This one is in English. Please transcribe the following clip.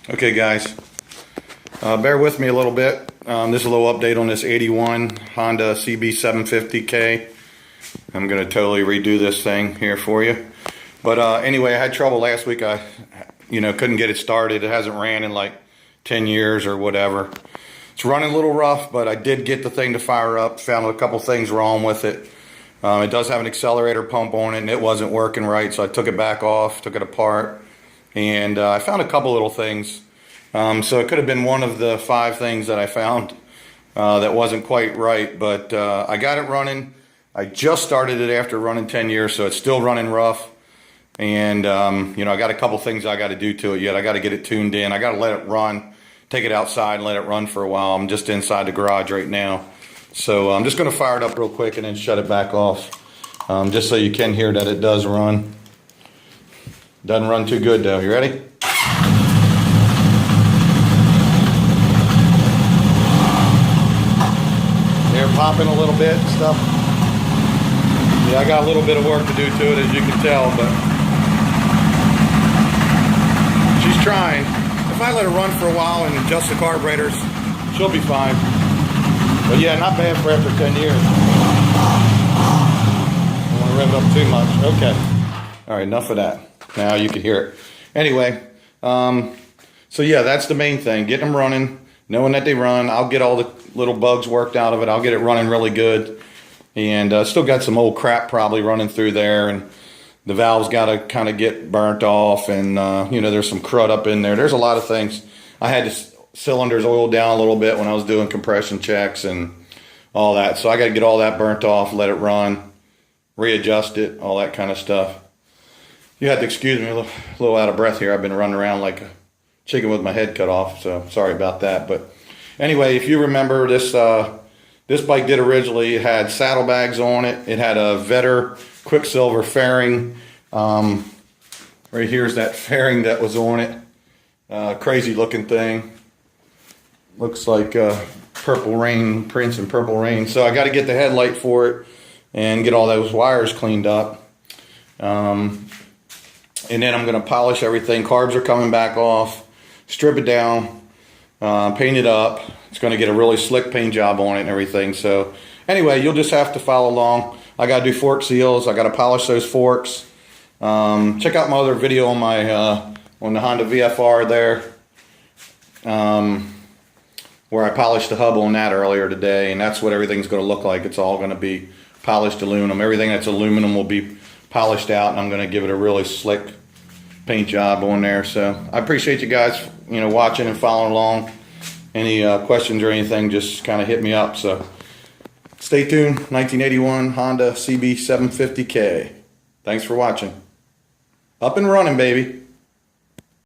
Okay guys, bear with me a little bit. This is a little update on this 81 Honda CB750K. I'm going to totally redo this thing here for you. But anyway, I had trouble last week. I couldn't get it started. It hasn't ran in like 10 years or whatever. It's running a little rough, but I did get the thing to fire up. Found a couple things wrong with it. It does have an accelerator pump on it, and it wasn't working right, so I took it back off, took it apart. And I found a couple little things. So it could have been one of the 5 things that I found that wasn't quite right. But I got it running. I just started it after running 10 years, so it's still running rough. And, I got a couple things I got to do to it yet. I got to get it tuned in. I got to let it run, take it outside and let it run for a while. I'm just inside the garage right now. So I'm just going to fire it up real quick and then shut it back off. Just so you can hear that it does run. Doesn't run too good though. You ready? They're popping a little bit and stuff. Yeah, I got a little bit of work to do to it, as you can tell, but she's trying. If I let her run for a while and adjust the carburetors, she'll be fine. But yeah, not bad for after 10 years. I don't want to rev it up too much. Okay. All right, enough of that. Now you can hear it. Anyway, so yeah, that's the main thing. Getting them running, knowing that they run. I'll get all the little bugs worked out of it. I'll get it running really good. And still got some old crap probably running through there. And the valve's got to kind of get burnt off. And, there's some crud up in there. There's a lot of things. I had the cylinders oiled down a little bit when I was doing compression checks and all that. So I got to get all that burnt off, let it run, readjust it, all that kind of stuff. You have to excuse me, a little out of breath here. I've been running around like a chicken with my head cut off, so sorry about that. But anyway, if you remember, this bike did originally, it had saddlebags on it. It had a Vetter Quicksilver fairing. Right here's that fairing that was on it. Crazy looking thing. Looks like Purple Rain, Prince and Purple Rain. So I got to get the headlight for it and get all those wires cleaned up. And then I'm going to polish everything. Carbs are coming back off. Strip it down. Paint it up. It's going to get a really slick paint job on it and everything. So anyway, you'll just have to follow along. I got to do fork seals. I got to polish those forks. Check out my other video on my on the Honda VFR there, where I polished the hub on that earlier today, and that's what everything's going to look like. It's all going to be polished aluminum. Everything that's aluminum will be polished out, and I'm going to give it a really slick paint job on there. So I appreciate you guys watching and following along. Any questions or anything, just kind of hit me up. So stay tuned. 1981 Honda CB750K. Thanks for watching. Up and running, baby.